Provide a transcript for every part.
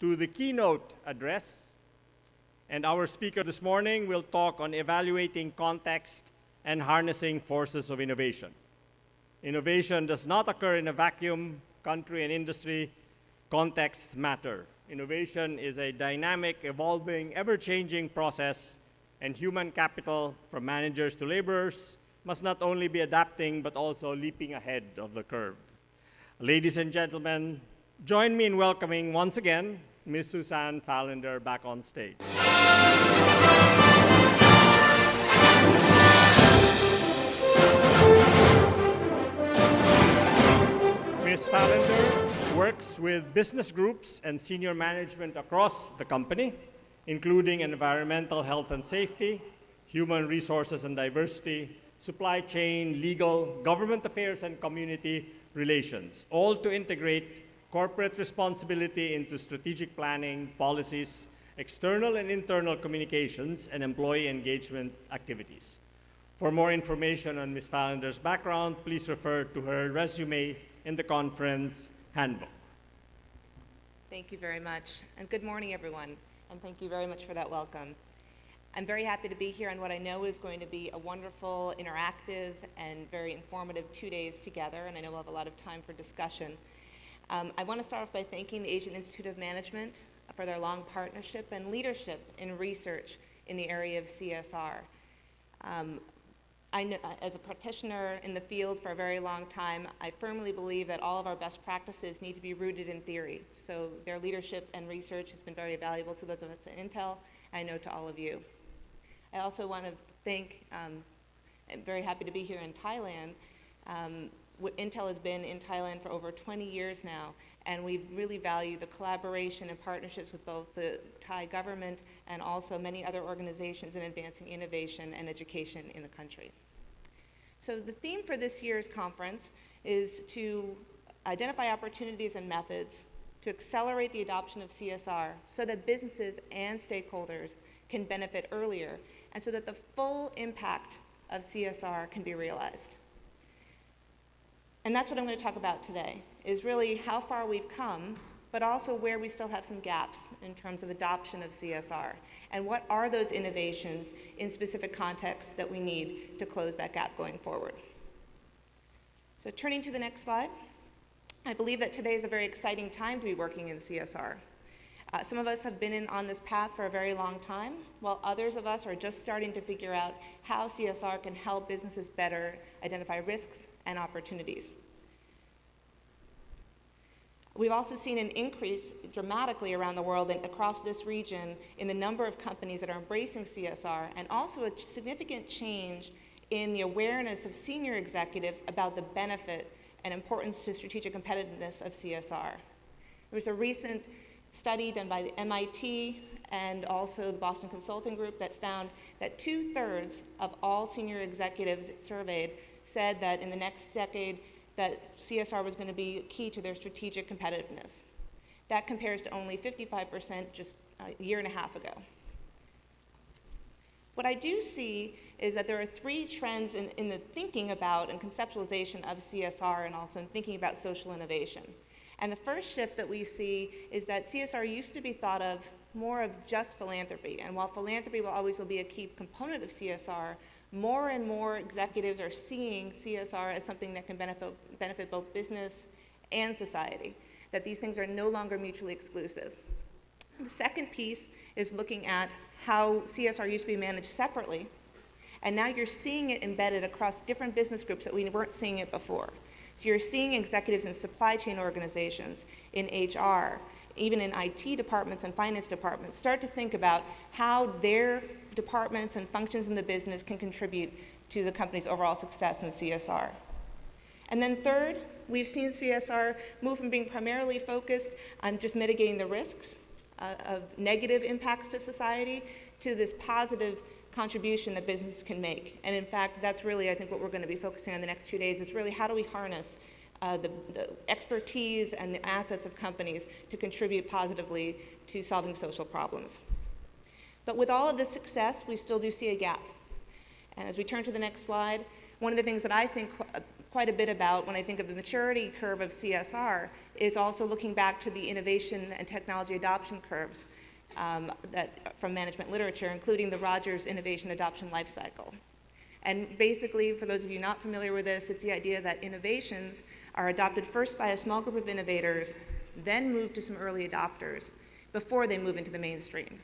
to the keynote address. And our speaker this morning will talk on evaluating context and harnessing forces of innovation. Innovation does not occur in a vacuum. Country and industry context matter. Innovation is a dynamic, evolving, ever-changing process, and human capital, from managers to laborers, must not only be adapting, but also leaping ahead of the curve. Ladies and gentlemen, join me in welcoming once again Ms. Suzanne Fallender back on stage. Ms. Fallender works with business groups and senior management across the company, including environmental health and safety, human resources and diversity, supply chain, legal, government affairs, and community relations, all to integrate corporate responsibility into strategic planning, policies, external and internal communications, and employee engagement activities. For more information on Ms. Fallender's background, please refer to her resume in the conference handbook. Thank you very much, and good morning, everyone, and thank you very much for that welcome. I'm very happy to be here on what I know is going to be a wonderful, interactive, and very informative 2 days together, and I know we'll have a lot of time for discussion. I want to start off by thanking the Asian Institute of Management for their long partnership and leadership in research in the area of CSR. I know, as a practitioner in the field for a very long time, I firmly believe that all of our best practices need to be rooted in theory. So their leadership and research has been very valuable to those of us at Intel, I know to all of you. I also want to thank, I'm very happy to be here in Thailand. Intel has been in Thailand for over 20 years now, and we really value the collaboration and partnerships with both the Thai government and also many other organizations in advancing innovation and education in the country. So the theme for this year's conference is to identify opportunities and methods to accelerate the adoption of CSR so that businesses and stakeholders can benefit earlier, and so that the full impact of CSR can be realized. And that's what I'm going to talk about today, is really how far we've come, but also where we still have some gaps in terms of adoption of CSR, and what are those innovations in specific contexts that we need to close that gap going forward. So turning to the next slide, I believe that today is a very exciting time to be working in CSR. Some of us have been on this path for a very long time, while others of us are just starting to figure out how CSR can help businesses better identify risks and opportunities. We've also seen an increase dramatically around the world and across this region in the number of companies that are embracing CSR, and also a significant change in the awareness of senior executives about the benefit and importance to strategic competitiveness of CSR. There was a recent study done by the MIT and also the Boston Consulting Group that found that 2/3 of all senior executives surveyed said that in the next decade that CSR was going to be key to their strategic competitiveness. That compares to only 55% just a year and a half ago. What I do see is that there are 3 trends in the thinking about and conceptualization of CSR, and also in thinking about social innovation. And the first shift that we see is that CSR used to be thought of more of just philanthropy. And while philanthropy will always be a key component of CSR, more and more executives are seeing CSR as something that can benefit both business and society, that these things are no longer mutually exclusive. The second piece is looking at how CSR used to be managed separately, and now you're seeing it embedded across different business groups that we weren't seeing it before. So you're seeing executives in supply chain organizations, in HR, even in IT departments and finance departments, start to think about how their departments and functions in the business can contribute to the company's overall success in CSR. And then third, we've seen CSR move from being primarily focused on just mitigating the risks of negative impacts to society to this positive contribution that businesses can make. And in fact, that's really, I think, what we're going to be focusing on the next 2 days, is really how do we harness the expertise and the assets of companies to contribute positively to solving social problems. But with all of this success, we still do see a gap. And as we turn to the next slide, one of the things that I think quite a bit about when I think of the maturity curve of CSR is also looking back to the innovation and technology adoption curves from management literature, including the Rogers Innovation Adoption Lifecycle. And basically, for those of you not familiar with this, it's the idea that innovations are adopted first by a small group of innovators, then move to some early adopters before they move into the mainstream.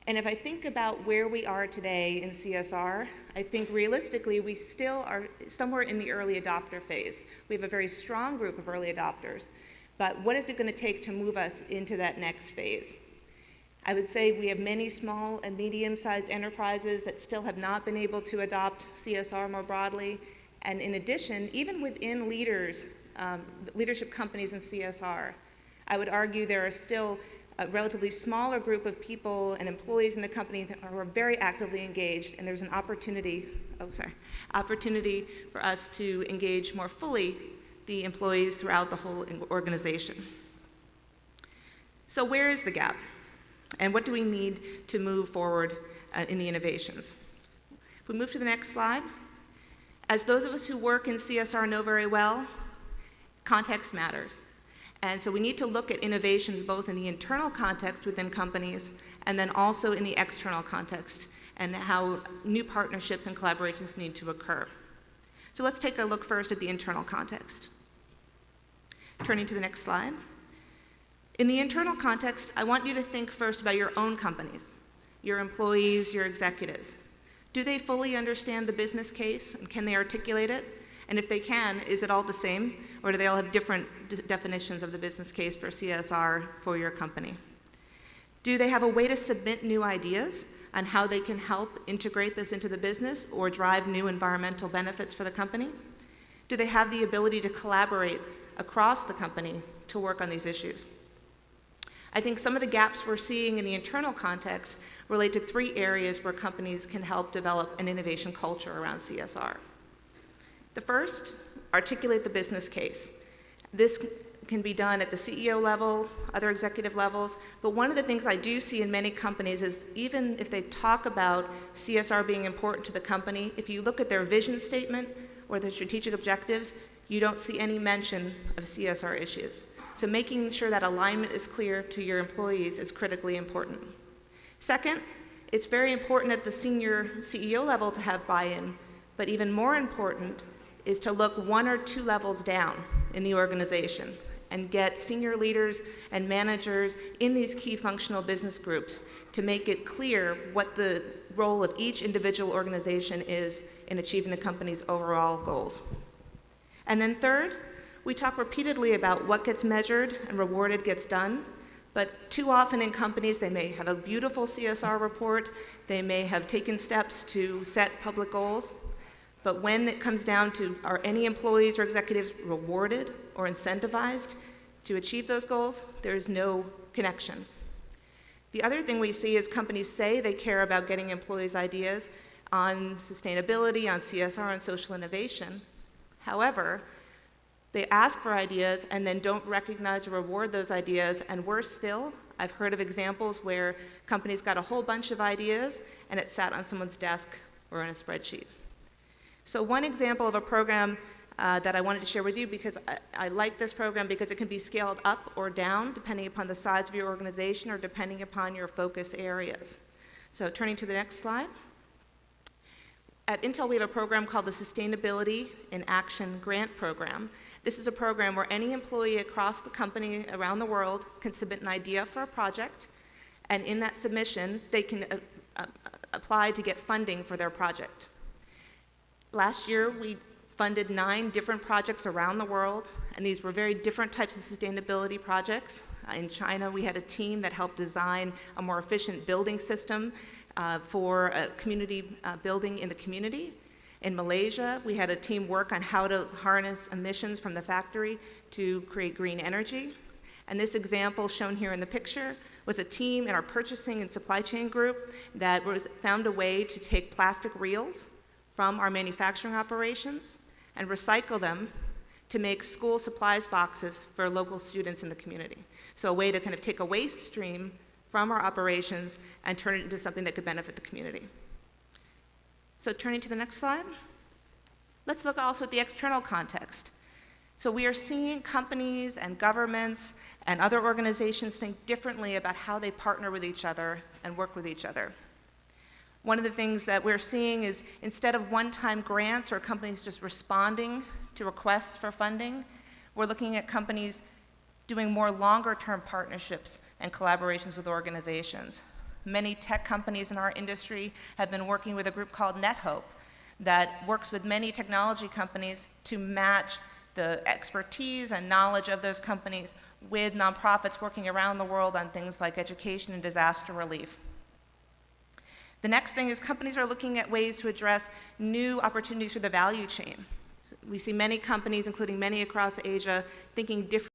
And if I think about where we are today in CSR, I think realistically we still are somewhere in the early adopter phase. We have a very strong group of early adopters, but what is it going to take to move us into that next phase? I would say we have many small and medium-sized enterprises that still have not been able to adopt CSR more broadly. And in addition, even within leadership companies in CSR, I would argue there are still a relatively smaller group of people and employees in the company that are very actively engaged, and there's an opportunity for us to engage more fully the employees throughout the whole organization. So where is the gap? And what do we need to move forward in the innovations? If we move to the next slide, as those of us who work in CSR know very well, context matters. And so we need to look at innovations both in the internal context within companies and then also in the external context and how new partnerships and collaborations need to occur. So let's take a look first at the internal context. Turning to the next slide. In the internal context, I want you to think first about your own companies, your employees, your executives. Do they fully understand the business case and can they articulate it? And if they can, is it all the same? Or do they all have different definitions of the business case for CSR for your company? Do they have a way to submit new ideas on how they can help integrate this into the business or drive new environmental benefits for the company? Do they have the ability to collaborate across the company to work on these issues? I think some of the gaps we're seeing in the internal context relate to 3 areas where companies can help develop an innovation culture around CSR. The first, articulate the business case. This can be done at the CEO level, other executive levels, but one of the things I do see in many companies is even if they talk about CSR being important to the company, if you look at their vision statement or their strategic objectives, you don't see any mention of CSR issues. So making sure that alignment is clear to your employees is critically important. Second, it's very important at the senior CEO level to have buy-in, but even more important is to look 1 or 2 levels down in the organization and get senior leaders and managers in these key functional business groups to make it clear what the role of each individual organization is in achieving the company's overall goals. And then third, we talk repeatedly about what gets measured and rewarded gets done, but too often in companies they may have a beautiful CSR report, they may have taken steps to set public goals, but when it comes down to are any employees or executives rewarded or incentivized to achieve those goals, there's no connection. The other thing we see is companies say they care about getting employees' ideas on sustainability, on CSR, and social innovation. However, they ask for ideas and then don't recognize or reward those ideas, and worse still, I've heard of examples where companies got a whole bunch of ideas and it sat on someone's desk or in a spreadsheet. So one example of a program that I wanted to share with you, because I like this program because it can be scaled up or down depending upon the size of your organization or depending upon your focus areas. So turning to the next slide. At Intel, we have a program called the Sustainability in Action Grant Program. This is a program where any employee across the company around the world can submit an idea for a project, and in that submission, they can apply to get funding for their project. Last year, we funded 9 different projects around the world, and these were very different types of sustainability projects. In China, we had a team that helped design a more efficient building system for a community building in the community. In Malaysia, we had a team work on how to harness emissions from the factory to create green energy. And this example shown here in the picture was a team in our purchasing and supply chain group that found a way to take plastic reels from our manufacturing operations and recycle them to make school supplies boxes for local students in the community. So a way to kind of take a waste stream from our operations and turn it into something that could benefit the community. So turning to the next slide. Let's look also at the external context. So we are seeing companies and governments and other organizations think differently about how they partner with each other and work with each other. One of the things that we're seeing is instead of one-time grants or companies just responding to requests for funding, we're looking at companies doing more longer-term partnerships and collaborations with organizations. Many tech companies in our industry have been working with a group called NetHope that works with many technology companies to match the expertise and knowledge of those companies with nonprofits working around the world on things like education and disaster relief. The next thing is companies are looking at ways to address new opportunities for the value chain. We see many companies, including many across Asia, thinking differently